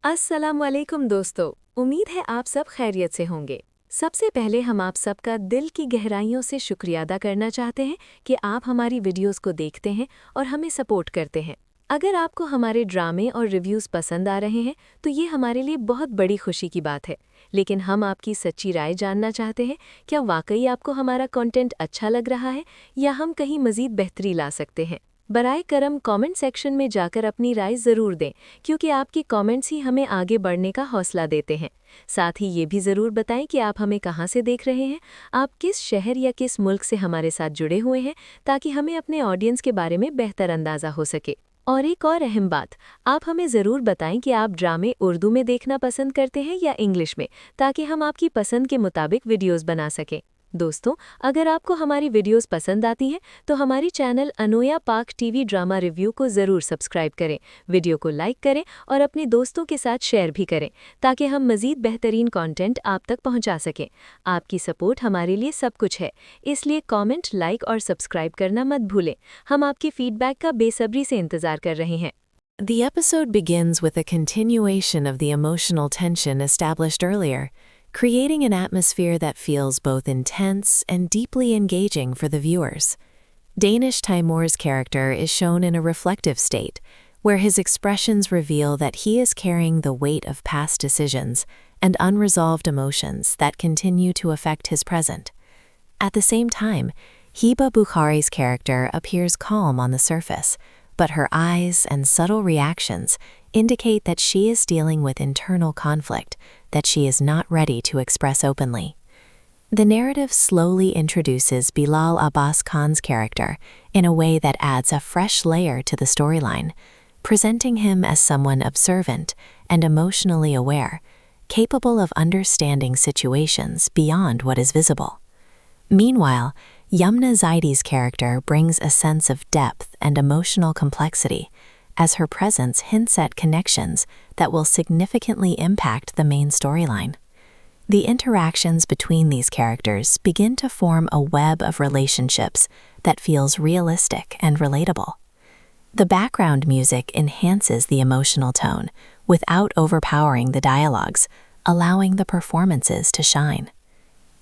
अस्सलामुअलैकुम दोस्तों, उम्मीद है आप सब खैरियत से होंगे। सबसे पहले हम आप सबका दिल की गहराइयों से शुक्रिया अदा करना चाहते हैं कि आप हमारी वीडियोस को देखते हैं और हमें सपोर्ट करते हैं। अगर आपको हमारे ड्रामे और रिव्यूज़ पसंद आ रहे हैं तो ये हमारे लिए बहुत बड़ी खुशी की बात है। लेकिन हम आपकी सच्ची राय जानना चाहते हैं, क्या वाकई आपको हमारा कंटेंट अच्छा लग रहा है या हम कहीं मज़ीद बेहतरी ला सकते हैं? बराए करम कमेंट सेक्शन में जाकर अपनी राय ज़रूर दें, क्योंकि आपकी कमेंट्स ही हमें आगे बढ़ने का हौसला देते हैं। साथ ही ये भी ज़रूर बताएं कि आप हमें कहाँ से देख रहे हैं, आप किस शहर या किस मुल्क से हमारे साथ जुड़े हुए हैं, ताकि हमें अपने ऑडियंस के बारे में बेहतर अंदाज़ा हो सके। और एक और अहम बात, आप हमें ज़रूर बताएं कि आप ड्रामे उर्दू में देखना पसंद करते हैं या इंग्लिश में, ताकि हम आपकी पसंद के मुताबिक वीडियोज़ बना सकें। दोस्तों, अगर आपको हमारी वीडियोस पसंद आती हैं तो हमारी चैनल अनोया पाक टीवी ड्रामा रिव्यू को ज़रूर सब्सक्राइब करें, वीडियो को लाइक करें और अपने दोस्तों के साथ शेयर भी करें, ताकि हम मज़ीद बेहतरीन कंटेंट आप तक पहुंचा सकें। आपकी सपोर्ट हमारे लिए सब कुछ है, इसलिए कमेंट, लाइक और सब्सक्राइब करना मत भूलें। हम आपकी फीडबैक का बेसब्री से इंतज़ार कर रहे हैं। The episode begins with a continuation of the emotional tension established earlier, creating an atmosphere that feels both intense and deeply engaging for the viewers. Danish Taimoor's character is shown in a reflective state, where his expressions reveal that he is carrying the weight of past decisions and unresolved emotions that continue to affect his present. At the same time, Hiba Bukhari's character appears calm on the surface, but her eyes and subtle reactions indicate that she is dealing with internal conflict that she is not ready to express openly. The narrative slowly introduces Bilal Abbas Khan's character in a way that adds a fresh layer to the storyline, presenting him as someone observant and emotionally aware, capable of understanding situations beyond what is visible. Meanwhile, Yumna Zaidi's character brings a sense of depth and emotional complexity, as her presence hints at connections that will significantly impact the main storyline. The interactions between these characters begin to form a web of relationships that feels realistic and relatable. The background music enhances the emotional tone without overpowering the dialogues, allowing the performances to shine.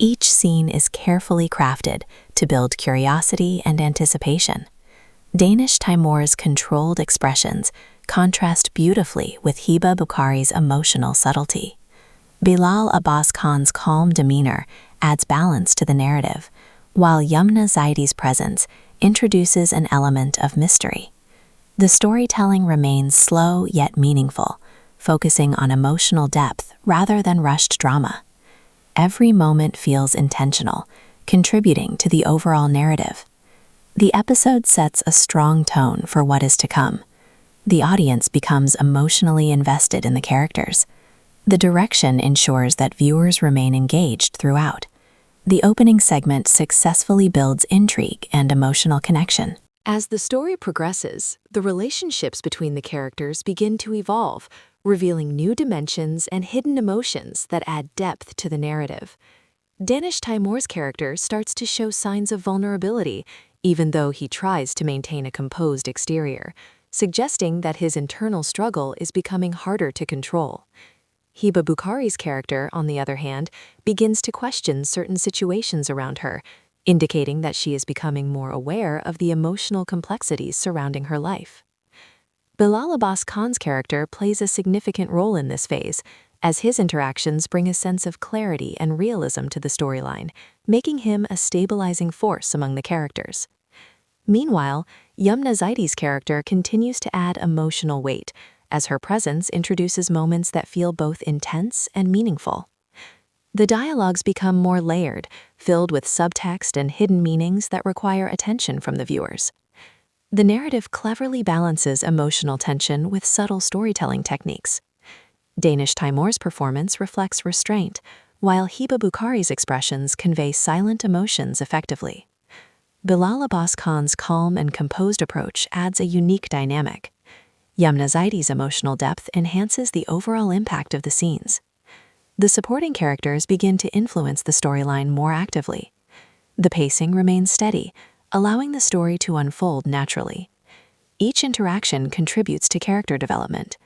Each scene is carefully crafted to build curiosity and anticipation. Danish Taimoor's controlled expressions contrast beautifully with Hiba Bukhari's emotional subtlety. Bilal Abbas Khan's calm demeanor adds balance to the narrative, while Yumna Zaidi's presence introduces an element of mystery. The storytelling remains slow yet meaningful, focusing on emotional depth rather than rushed drama. Every moment feels intentional, contributing to the overall narrative. The episode sets a strong tone for what is to come. The audience becomes emotionally invested in the characters. The direction ensures that viewers remain engaged throughout. The opening segment successfully builds intrigue and emotional connection. As the story progresses, the relationships between the characters begin to evolve, revealing new dimensions and hidden emotions that add depth to the narrative. Danish Taimoor's character starts to show signs of vulnerability, even though he tries to maintain a composed exterior, suggesting that his internal struggle is becoming harder to control. Hiba Bukhari's character, on the other hand, begins to question certain situations around her, indicating that she is becoming more aware of the emotional complexities surrounding her life. Bilal Abbas Khan's character plays a significant role in this phase, as his interactions bring a sense of clarity and realism to the storyline, making him a stabilizing force among the characters. Meanwhile, Yumna Zaidi's character continues to add emotional weight, as her presence introduces moments that feel both intense and meaningful. The dialogues become more layered, filled with subtext and hidden meanings that require attention from the viewers. The narrative cleverly balances emotional tension with subtle storytelling techniques. Danish Taimoor's performance reflects restraint, while Hiba Bukhari's expressions convey silent emotions effectively. Bilal Abbas Khan's calm and composed approach adds a unique dynamic. Yumna Zaidi's emotional depth enhances the overall impact of the scenes. The supporting characters begin to influence the storyline more actively. The pacing remains steady, allowing the story to unfold naturally. Each interaction contributes to character development.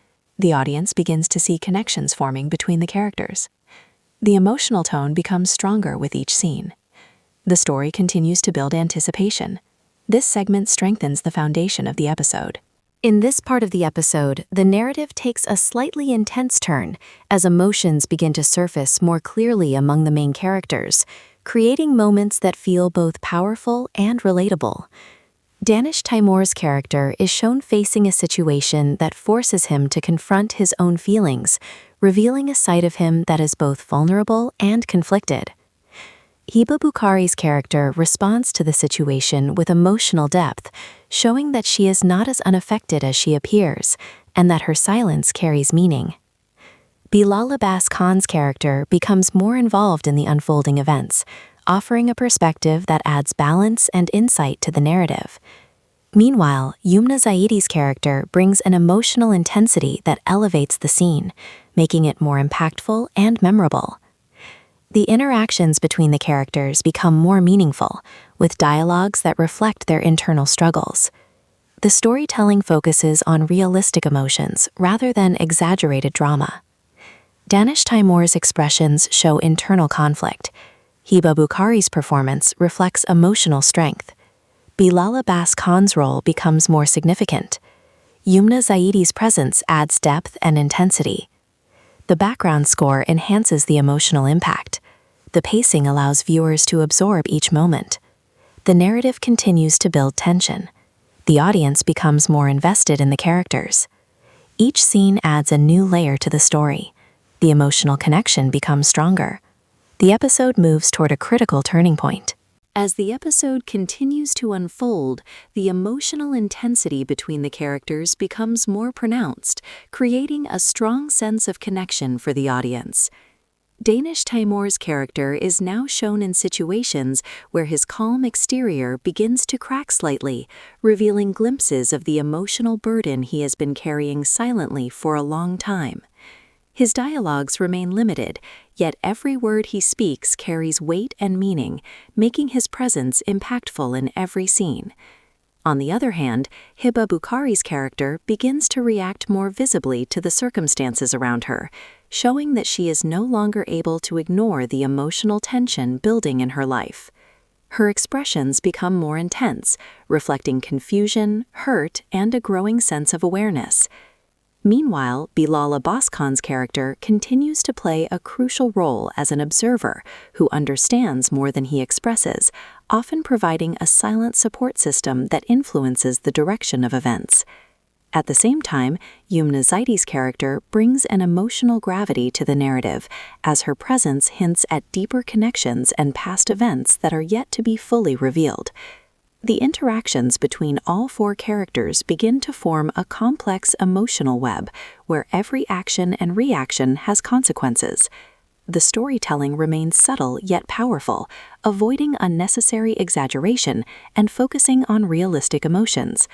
The audience begins to see connections forming between the characters. The emotional tone becomes stronger with each scene. The story continues to build anticipation. This segment strengthens the foundation of the episode. In this part of the episode, the narrative takes a slightly intense turn as emotions begin to surface more clearly among the main characters, creating moments that feel both powerful and relatable. Danish Taimoor's character is shown facing a situation that forces him to confront his own feelings, revealing a side of him that is both vulnerable and conflicted. Hiba Bukhari's character responds to the situation with emotional depth, showing that she is not as unaffected as she appears, and that her silence carries meaning. Bilal Abbas Khan's character becomes more involved in the unfolding events, offering a perspective that adds balance and insight to the narrative. Meanwhile, Yumna Zaidi's character brings an emotional intensity that elevates the scene, making it more impactful and memorable. The interactions between the characters become more meaningful, with dialogues that reflect their internal struggles. The storytelling focuses on realistic emotions rather than exaggerated drama. Danish Taimoor's expressions show internal conflict. Hiba Bukhari's performance reflects emotional strength. Bilal Abbas Khan's role becomes more significant. Yumna Zaidi's presence adds depth and intensity. The background score enhances the emotional impact. The pacing allows viewers to absorb each moment. The narrative continues to build tension. The audience becomes more invested in the characters. Each scene adds a new layer to the story. The emotional connection becomes stronger. The episode moves toward a critical turning point. As the episode continues to unfold, the emotional intensity between the characters becomes more pronounced, creating a strong sense of connection for the audience. Danish Taimoor's character is now shown in situations where his calm exterior begins to crack slightly, revealing glimpses of the emotional burden he has been carrying silently for a long time. His dialogues remain limited, yet every word he speaks carries weight and meaning, making his presence impactful in every scene. On the other hand, Hiba Bukhari's character begins to react more visibly to the circumstances around her, showing that she is no longer able to ignore the emotional tension building in her life. Her expressions become more intense, reflecting confusion, hurt, and a growing sense of awareness. Meanwhile, Bilal Abbas Khan's character continues to play a crucial role as an observer who understands more than he expresses, often providing a silent support system that influences the direction of events. At the same time, Yumna Zaidi's character brings an emotional gravity to the narrative, as her presence hints at deeper connections and past events that are yet to be fully revealed. The interactions between all four characters begin to form a complex emotional web, where every action and reaction has consequences. The storytelling remains subtle yet powerful, avoiding unnecessary exaggeration and focusing on realistic emotions.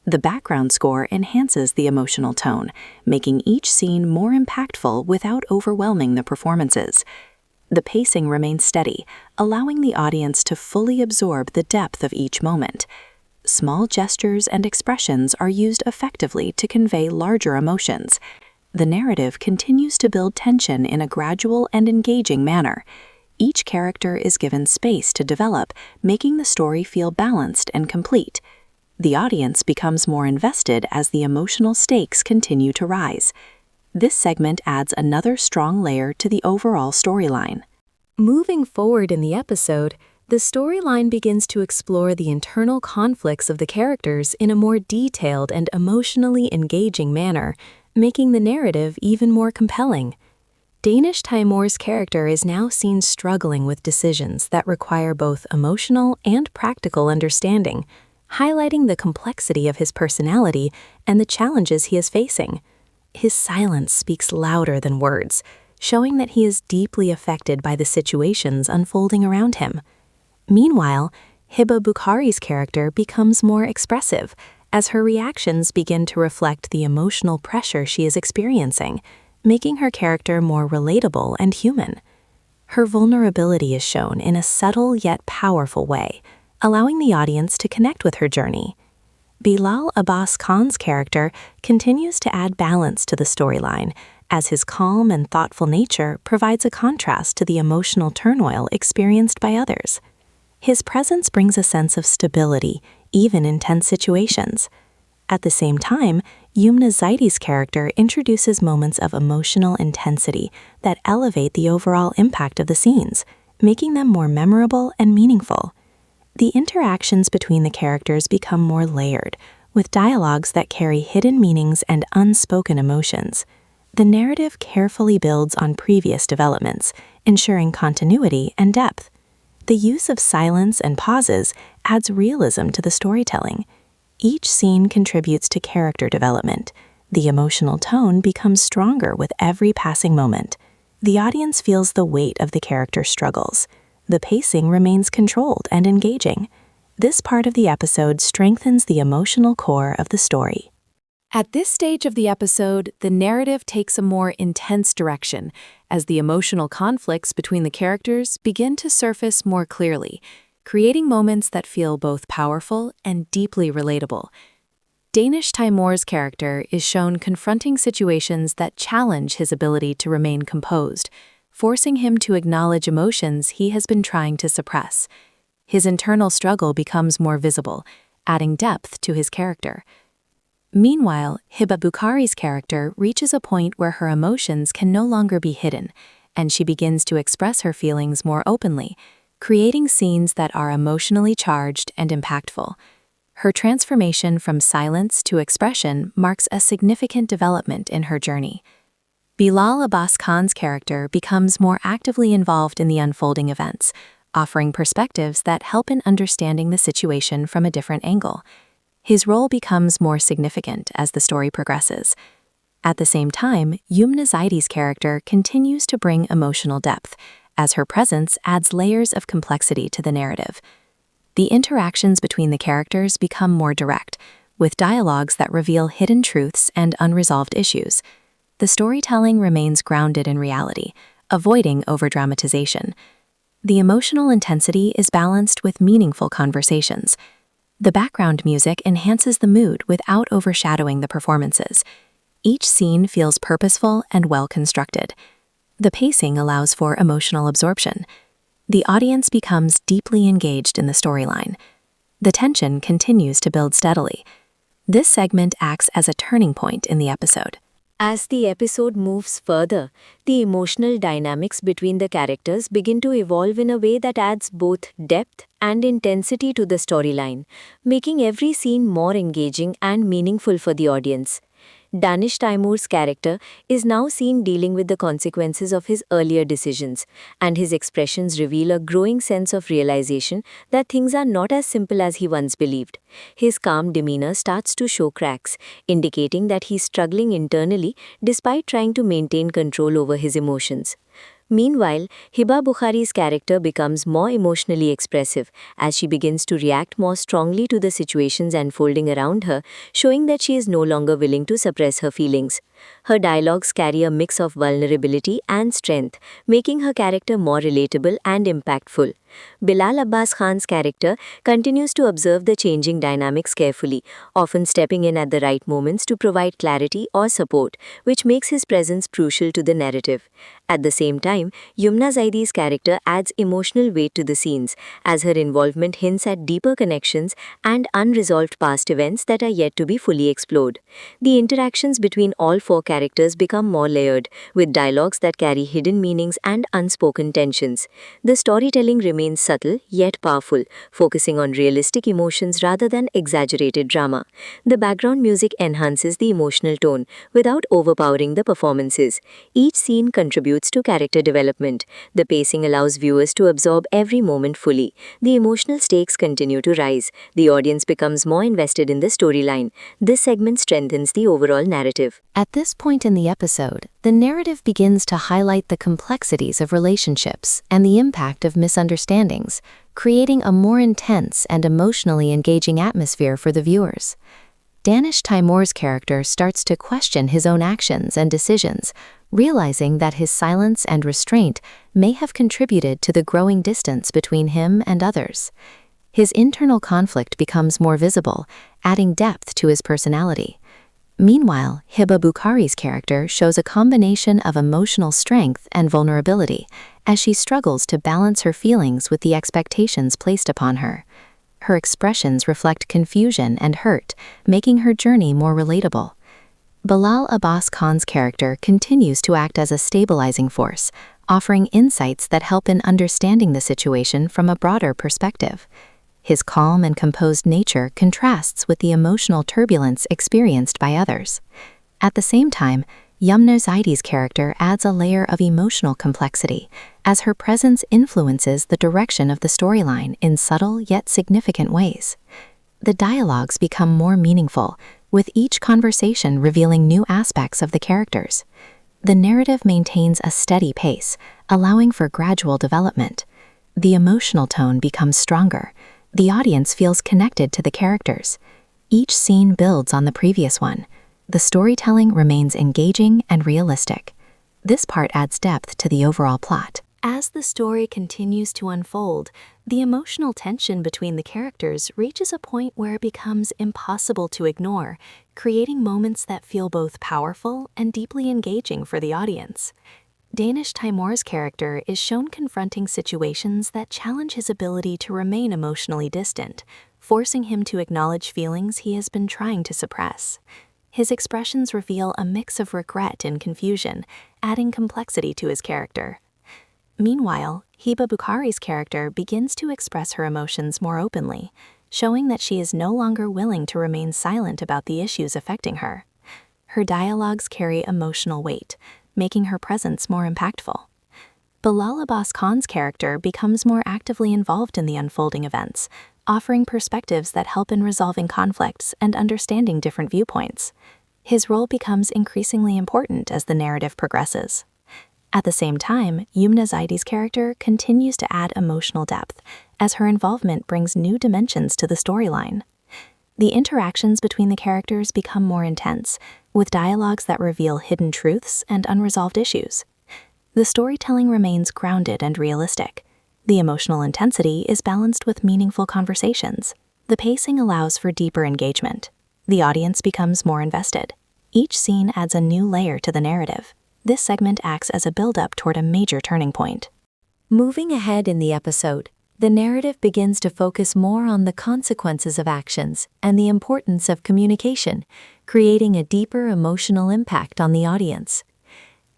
The background score enhances the emotional tone, making each scene more impactful without overwhelming the performances. The pacing remains steady, allowing the audience to fully absorb the depth of each moment. Small gestures and expressions are used effectively to convey larger emotions. The narrative continues to build tension in a gradual and engaging manner. Each character is given space to develop, making the story feel balanced and complete. The audience becomes more invested as the emotional stakes continue to rise. This segment adds another strong layer to the overall storyline. Moving forward in the episode, the storyline begins to explore the internal conflicts of the characters in a more detailed and emotionally engaging manner, making the narrative even more compelling. Danish Taimoor's character is now seen struggling with decisions that require both emotional and practical understanding, highlighting the complexity of his personality and the challenges he is facing. His silence speaks louder than words, showing that he is deeply affected by the situations unfolding around him. Meanwhile, Hiba Bukhari's character becomes more expressive, as her reactions begin to reflect the emotional pressure she is experiencing, making her character more relatable and human. Her vulnerability is shown in a subtle yet powerful way, allowing the audience to connect with her journey. Bilal Abbas Khan's character continues to add balance to the storyline, as his calm and thoughtful nature provides a contrast to the emotional turmoil experienced by others. His presence brings a sense of stability, even in tense situations. At the same time, Yumna Zaidi's character introduces moments of emotional intensity that elevate the overall impact of the scenes, making them more memorable and meaningful. The interactions between the characters become more layered, with dialogues that carry hidden meanings and unspoken emotions. The narrative carefully builds on previous developments, ensuring continuity and depth. The use of silence and pauses adds realism to the storytelling. Each scene contributes to character development. The emotional tone becomes stronger with every passing moment. The audience feels the weight of the character's struggles. The pacing remains controlled and engaging. This part of the episode strengthens the emotional core of the story. At this stage of the episode, the narrative takes a more intense direction, as the emotional conflicts between the characters begin to surface more clearly, creating moments that feel both powerful and deeply relatable. Danish Taimoor's character is shown confronting situations that challenge his ability to remain composed, forcing him to acknowledge emotions he has been trying to suppress. His internal struggle becomes more visible, adding depth to his character. Meanwhile, Hiba Bukhari's character reaches a point where her emotions can no longer be hidden, and she begins to express her feelings more openly, creating scenes that are emotionally charged and impactful. Her transformation from silence to expression marks a significant development in her journey. Bilal Abbas Khan's character becomes more actively involved in the unfolding events, offering perspectives that help in understanding the situation from a different angle. His role becomes more significant as the story progresses. At the same time, Yumna Zaidi's character continues to bring emotional depth, as her presence adds layers of complexity to the narrative. The interactions between the characters become more direct, with dialogues that reveal hidden truths and unresolved issues. The storytelling remains grounded in reality, avoiding overdramatization. The emotional intensity is balanced with meaningful conversations. The background music enhances the mood without overshadowing the performances. Each scene feels purposeful and well-constructed. The pacing allows for emotional absorption. The audience becomes deeply engaged in the storyline. The tension continues to build steadily. This segment acts as a turning point in the episode. As the episode moves further, the emotional dynamics between the characters begin to evolve in a way that adds both depth and intensity to the storyline, making every scene more engaging and meaningful for the audience. Danish Taimoor's character is now seen dealing with the consequences of his earlier decisions, and his expressions reveal a growing sense of realization that things are not as simple as he once believed. His calm demeanor starts to show cracks, indicating that he's struggling internally despite trying to maintain control over his emotions. Meanwhile, Hiba Bukhari's character becomes more emotionally expressive as she begins to react more strongly to the situations unfolding around her, showing that she is no longer willing to suppress her feelings. Her dialogues carry a mix of vulnerability and strength, making her character more relatable and impactful. Bilal Abbas Khan's character continues to observe the changing dynamics carefully, often stepping in at the right moments to provide clarity or support, which makes his presence crucial to the narrative. At the same time, Yumna Zaidi's character adds emotional weight to the scenes, as her involvement hints at deeper connections and unresolved past events that are yet to be fully explored. The interactions between all four characters become more layered, with dialogues that carry hidden meanings and unspoken tensions. The storytelling remains subtle yet powerful, focusing on realistic emotions rather than exaggerated drama. The background music enhances the emotional tone without overpowering the performances. Each scene contributes to character development. The pacing allows viewers to absorb every moment fully. The emotional stakes continue to rise. The audience becomes more invested in the storyline. This segment strengthens the overall narrative. At this point in the episode, the narrative begins to highlight the complexities of relationships and the impact of misunderstandings, creating a more intense and emotionally engaging atmosphere for the viewers. Danish Taimoor's character starts to question his own actions and decisions, realizing that his silence and restraint may have contributed to the growing distance between him and others. His internal conflict becomes more visible, adding depth to his personality. Meanwhile, Hiba Bukhari's character shows a combination of emotional strength and vulnerability as she struggles to balance her feelings with the expectations placed upon her. Her expressions reflect confusion and hurt, making her journey more relatable. Bilal Abbas Khan's character continues to act as a stabilizing force, offering insights that help in understanding the situation from a broader perspective. His calm and composed nature contrasts with the emotional turbulence experienced by others. At the same time, Yumna Zaidi's character adds a layer of emotional complexity, as her presence influences the direction of the storyline in subtle yet significant ways. The dialogues become more meaningful, with each conversation revealing new aspects of the characters. The narrative maintains a steady pace, allowing for gradual development. The emotional tone becomes stronger. The audience feels connected to the characters. Each scene builds on the previous one. The storytelling remains engaging and realistic. This part adds depth to the overall plot. As the story continues to unfold, the emotional tension between the characters reaches a point where it becomes impossible to ignore, creating moments that feel both powerful and deeply engaging for the audience. Danish Taimoor's character is shown confronting situations that challenge his ability to remain emotionally distant, forcing him to acknowledge feelings he has been trying to suppress. His expressions reveal a mix of regret and confusion, adding complexity to his character. Meanwhile, Hiba Bukhari's character begins to express her emotions more openly, showing that she is no longer willing to remain silent about the issues affecting her. Her dialogues carry emotional weight, making her presence more impactful. Bilal Abbas Khan's character becomes more actively involved in the unfolding events, offering perspectives that help in resolving conflicts and understanding different viewpoints. His role becomes increasingly important as the narrative progresses. At the same time, Yumna Zaidi's character continues to add emotional depth, as her involvement brings new dimensions to the storyline. The interactions between the characters become more intense, with dialogues that reveal hidden truths and unresolved issues. The storytelling remains grounded and realistic. The emotional intensity is balanced with meaningful conversations. The pacing allows for deeper engagement. The audience becomes more invested. Each scene adds a new layer to the narrative. This segment acts as a build-up toward a major turning point. Moving ahead in the episode, the narrative begins to focus more on the consequences of actions and the importance of communication, creating a deeper emotional impact on the audience.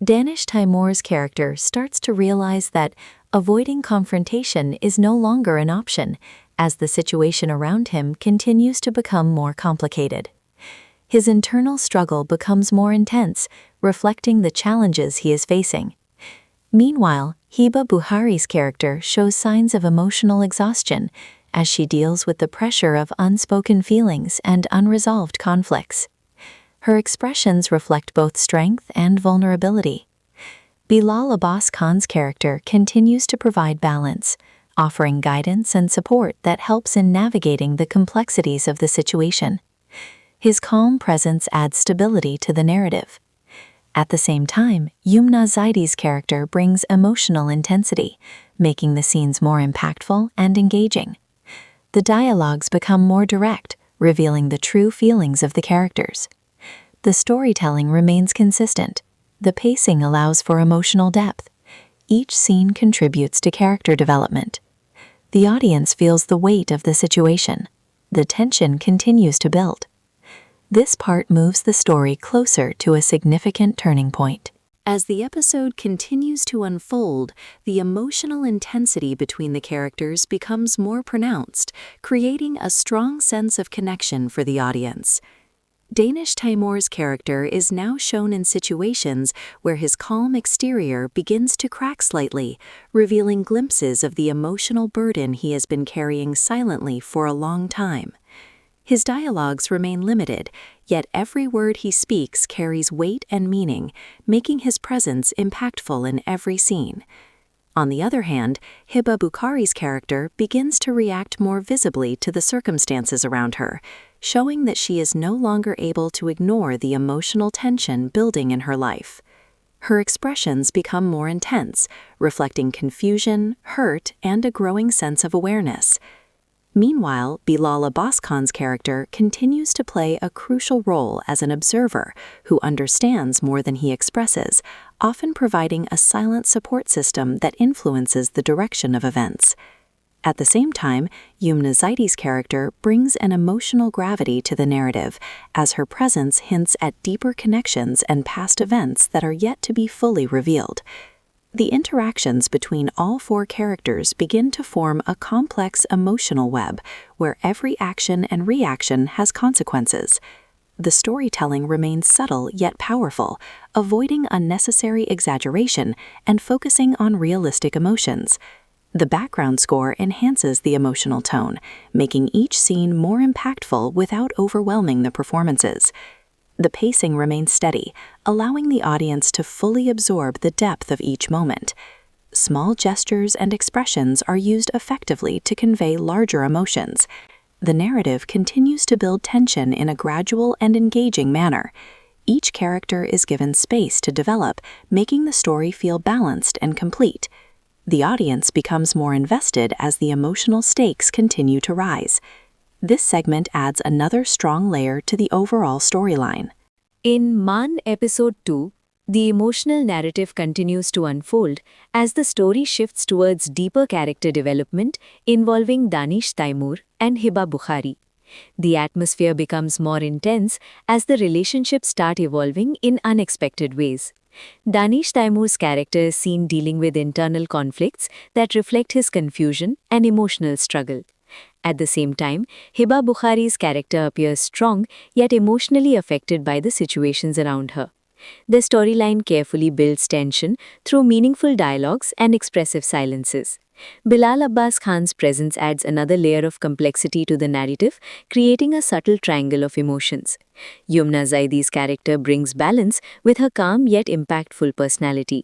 Danish Taimoor's character starts to realize that avoiding confrontation is no longer an option, as the situation around him continues to become more complicated. His internal struggle becomes more intense, reflecting the challenges he is facing. Meanwhile, Hiba Bukhari's character shows signs of emotional exhaustion as she deals with the pressure of unspoken feelings and unresolved conflicts. Her expressions reflect both strength and vulnerability. Bilal Abbas Khan's character continues to provide balance, offering guidance and support that helps in navigating the complexities of the situation. His calm presence adds stability to the narrative. At the same time, Yumna Zaidi's character brings emotional intensity, making the scenes more impactful and engaging. The dialogues become more direct, revealing the true feelings of the characters. The storytelling remains consistent. The pacing allows for emotional depth. Each scene contributes to character development. The audience feels the weight of the situation. The tension continues to build. This part moves the story closer to a significant turning point. As the episode continues to unfold, the emotional intensity between the characters becomes more pronounced, creating a strong sense of connection for the audience. Danish Taimoor's character is now shown in situations where his calm exterior begins to crack slightly, revealing glimpses of the emotional burden he has been carrying silently for a long time. His dialogues remain limited, yet every word he speaks carries weight and meaning, making his presence impactful in every scene. On the other hand, Hiba Bukhari's character begins to react more visibly to the circumstances around her, showing that she is no longer able to ignore the emotional tension building in her life. Her expressions become more intense, reflecting confusion, hurt, and a growing sense of awareness. Meanwhile, Bilal Abbas Khan's character continues to play a crucial role as an observer who understands more than he expresses, often providing a silent support system that influences the direction of events. At the same time, Yumna Zaidi's character brings an emotional gravity to the narrative, as her presence hints at deeper connections and past events that are yet to be fully revealed. The interactions between all four characters begin to form a complex emotional web, where every action and reaction has consequences. The storytelling remains subtle yet powerful, avoiding unnecessary exaggeration and focusing on realistic emotions. The background score enhances the emotional tone, making each scene more impactful without overwhelming the performances. The pacing remains steady, allowing the audience to fully absorb the depth of each moment. Small gestures and expressions are used effectively to convey larger emotions. The narrative continues to build tension in a gradual and engaging manner. Each character is given space to develop, making the story feel balanced and complete. The audience becomes more invested as the emotional stakes continue to rise. This segment adds another strong layer to the overall storyline. In Mann Episode 2, the emotional narrative continues to unfold as the story shifts towards deeper character development involving Danish Taimoor and Hiba Bukhari. The atmosphere becomes more intense as the relationships start evolving in unexpected ways. Danish Taimoor's character is seen dealing with internal conflicts that reflect his confusion and emotional struggle. At the same time, Hiba Bukhari's character appears strong yet emotionally affected by the situations around her. The storyline carefully builds tension through meaningful dialogues and expressive silences. Bilal Abbas Khan's presence adds another layer of complexity to the narrative, creating a subtle triangle of emotions. Yumna Zaidi's character brings balance with her calm yet impactful personality.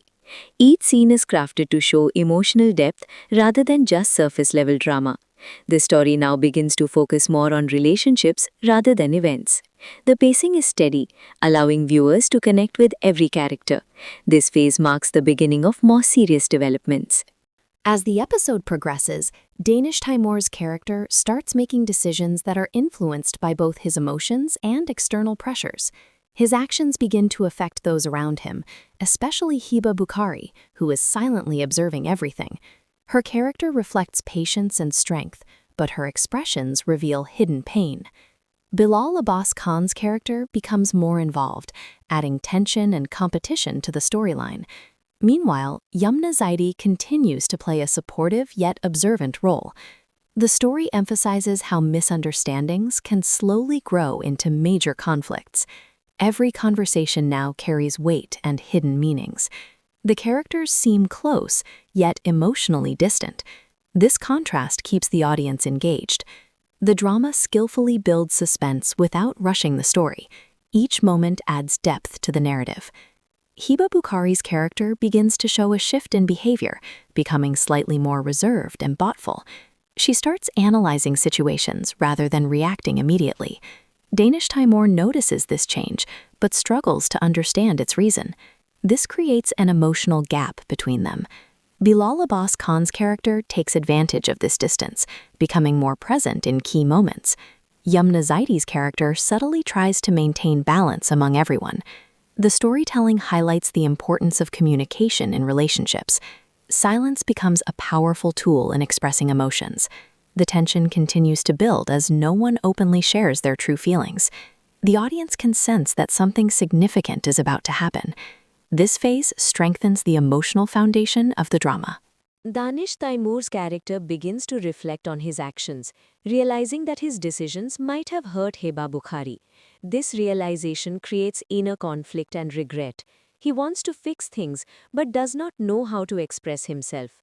Each scene is crafted to show emotional depth rather than just surface-level drama. The story now begins to focus more on relationships rather than events. The pacing is steady, allowing viewers to connect with every character. This phase marks the beginning of more serious developments. As the episode progresses, Danish Taimoor's character starts making decisions that are influenced by both his emotions and external pressures. His actions begin to affect those around him, especially Hiba Bukhari, who is silently observing everything. Her character reflects patience and strength, but her expressions reveal hidden pain. Bilal Abbas Khan's character becomes more involved, adding tension and competition to the storyline. Meanwhile, Yumna Zaidi continues to play a supportive yet observant role. The story emphasizes how misunderstandings can slowly grow into major conflicts. Every conversation now carries weight and hidden meanings. The characters seem close, yet emotionally distant. This contrast keeps the audience engaged. The drama skillfully builds suspense without rushing the story. Each moment adds depth to the narrative. Hiba Bukhari's character begins to show a shift in behavior, becoming slightly more reserved and thoughtful. She starts analyzing situations rather than reacting immediately. Danish Taimoor notices this change, but struggles to understand its reason. This creates an emotional gap between them. Bilal Abbas Khan's character takes advantage of this distance, becoming more present in key moments. Yumna Zaidi's character subtly tries to maintain balance among everyone. The storytelling highlights the importance of communication in relationships. Silence becomes a powerful tool in expressing emotions. The tension continues to build as no one openly shares their true feelings. The audience can sense that something significant is about to happen. This phase strengthens the emotional foundation of the drama. Danish Taimoor's character begins to reflect on his actions, realizing that his decisions might have hurt Hiba Bukhari. This realization creates inner conflict and regret. He wants to fix things, but does not know how to express himself.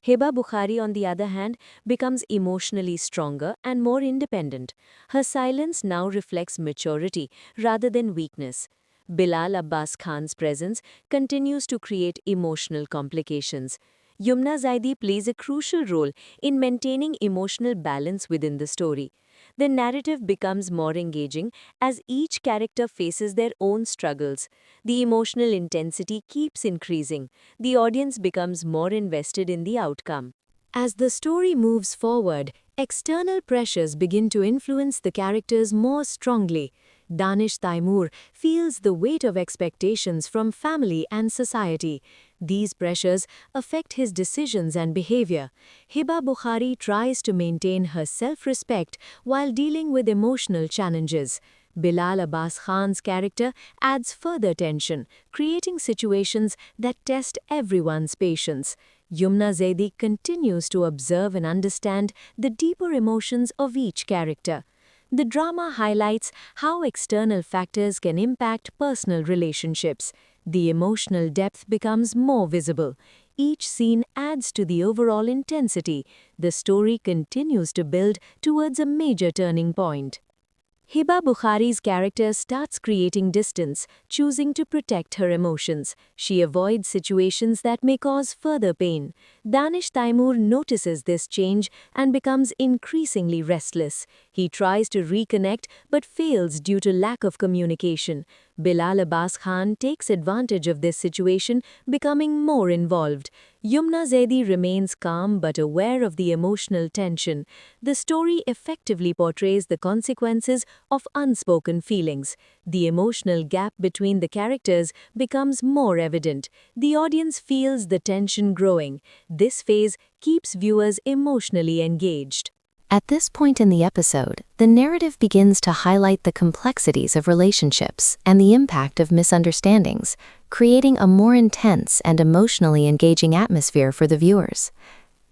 Hiba Bukhari, on the other hand, becomes emotionally stronger and more independent. Her silence now reflects maturity rather than weakness. Bilal Abbas Khan's presence continues to create emotional complications. Yumna Zaidi plays a crucial role in maintaining emotional balance within the story. The narrative becomes more engaging as each character faces their own struggles. The emotional intensity keeps increasing. The audience becomes more invested in the outcome. As the story moves forward, external pressures begin to influence the characters more strongly. Danish Taimoor feels the weight of expectations from family and society. These pressures affect his decisions and behavior. Hiba Bukhari tries to maintain her self-respect while dealing with emotional challenges. Bilal Abbas Khan's character adds further tension, creating situations that test everyone's patience. Yumna Zaidi continues to observe and understand the deeper emotions of each character. The drama highlights how external factors can impact personal relationships. The emotional depth becomes more visible. Each scene adds to the overall intensity. The story continues to build towards a major turning point. Hiba Bukhari's character starts creating distance, choosing to protect her emotions. She avoids situations that may cause further pain. Danish Taimoor notices this change and becomes increasingly restless. He tries to reconnect but fails due to lack of communication. Bilal Abbas Khan takes advantage of this situation, becoming more involved. Yumna Zaidi remains calm but aware of the emotional tension. The story effectively portrays the consequences of unspoken feelings. The emotional gap between the characters becomes more evident. The audience feels the tension growing. This phase keeps viewers emotionally engaged. At this point in the episode, the narrative begins to highlight the complexities of relationships and the impact of misunderstandings, creating a more intense and emotionally engaging atmosphere for the viewers.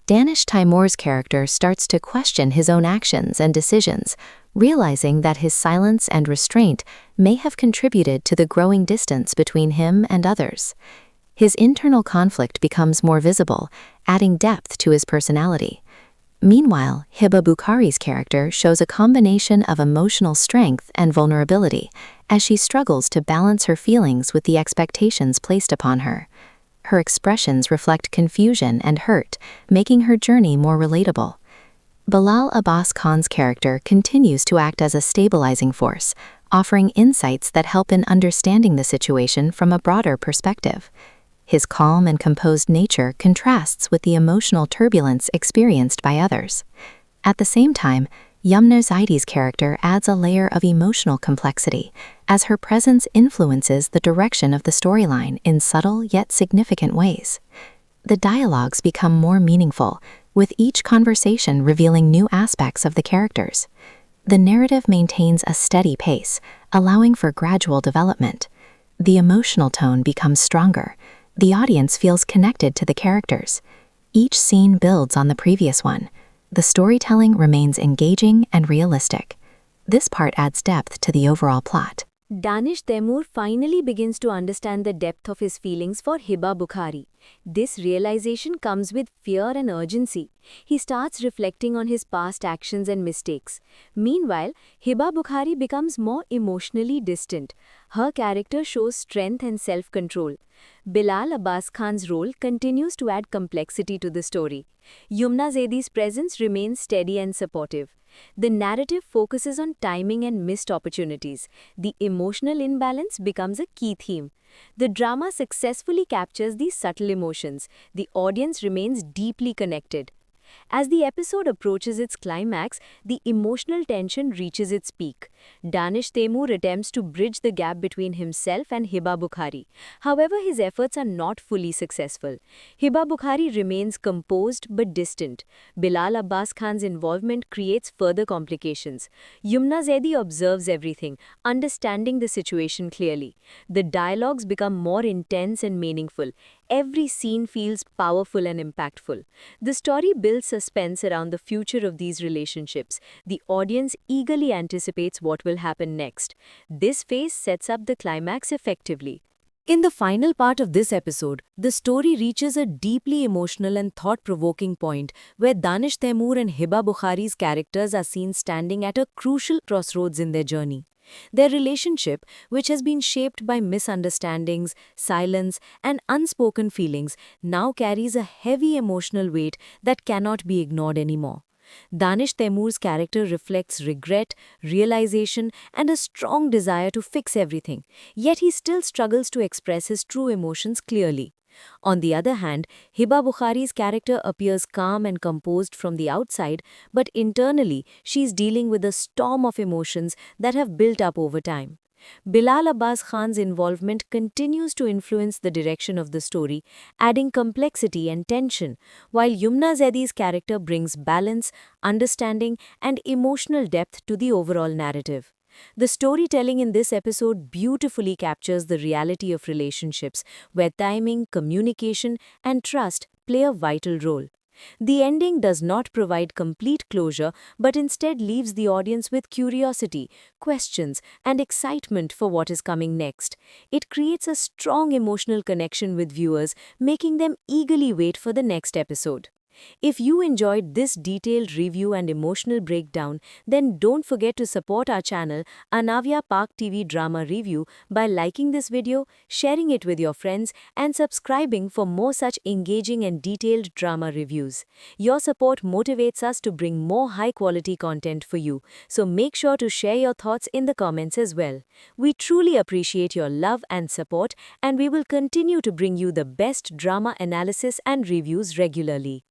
Danish Taimoor's character starts to question his own actions and decisions, realizing that his silence and restraint may have contributed to the growing distance between him and others. His internal conflict becomes more visible, adding depth to his personality. Meanwhile, Hiba Bukhari's character shows a combination of emotional strength and vulnerability, as she struggles to balance her feelings with the expectations placed upon her. Her expressions reflect confusion and hurt, making her journey more relatable. Bilal Abbas Khan's character continues to act as a stabilizing force, offering insights that help in understanding the situation from a broader perspective. His calm and composed nature contrasts with the emotional turbulence experienced by others. At the same time, Yumna Zaidi's character adds a layer of emotional complexity, as her presence influences the direction of the storyline in subtle yet significant ways. The dialogues become more meaningful, with each conversation revealing new aspects of the characters. The narrative maintains a steady pace, allowing for gradual development. The emotional tone becomes stronger. The audience feels connected to the characters. Each scene builds on the previous one. The storytelling remains engaging and realistic. This part adds depth to the overall plot. Danish Taimoor finally begins to understand the depth of his feelings for Hiba Bukhari. This realization comes with fear and urgency. He starts reflecting on his past actions and mistakes. Meanwhile, Hiba Bukhari becomes more emotionally distant. Her character shows strength and self-control. Bilal Abbas Khan's role continues to add complexity to the story. Yumna Zaidi's presence remains steady and supportive. The narrative focuses on timing and missed opportunities. The emotional imbalance becomes a key theme. The drama successfully captures these subtle emotions. The audience remains deeply connected. As the episode approaches its climax, the emotional tension reaches its peak. Danish Taimoor attempts to bridge the gap between himself and Hiba Bukhari. However, his efforts are not fully successful. Hiba Bukhari remains composed but distant. Bilal Abbas Khan's involvement creates further complications. Yumna Zaidi observes everything, understanding the situation clearly. The dialogues become more intense and meaningful. Every scene feels powerful and impactful. The story builds suspense around the future of these relationships. The audience eagerly anticipates what will happen next. This phase sets up the climax effectively. In the final part of this episode, the story reaches a deeply emotional and thought-provoking point where Danish Taimoor and Hiba Bukhari's characters are seen standing at a crucial crossroads in their journey. Their relationship, which has been shaped by misunderstandings, silence, and unspoken feelings, now carries a heavy emotional weight that cannot be ignored anymore. Danish Taimoor's character reflects regret, realization, and a strong desire to fix everything, yet he still struggles to express his true emotions clearly. On the other hand, Hiba Bukhari's character appears calm and composed from the outside, but internally she's dealing with a storm of emotions that have built up over time. Bilal Abbas Khan's involvement continues to influence the direction of the story, adding complexity and tension, while Yumna Zaidi's character brings balance, understanding, and emotional depth to the overall narrative. The storytelling in this episode beautifully captures the reality of relationships, where timing, communication, and trust play a vital role. The ending does not provide complete closure, but instead leaves the audience with curiosity, questions, and excitement for what is coming next. It creates a strong emotional connection with viewers, making them eagerly wait for the next episode. If you enjoyed this detailed review and emotional breakdown, then don't forget to support our channel, Anaviya Pak TV Drama Review, by liking this video, sharing it with your friends, and subscribing for more such engaging and detailed drama reviews. Your support motivates us to bring more high-quality content for you, so make sure to share your thoughts in the comments as well. We truly appreciate your love and support, and we will continue to bring you the best drama analysis and reviews regularly.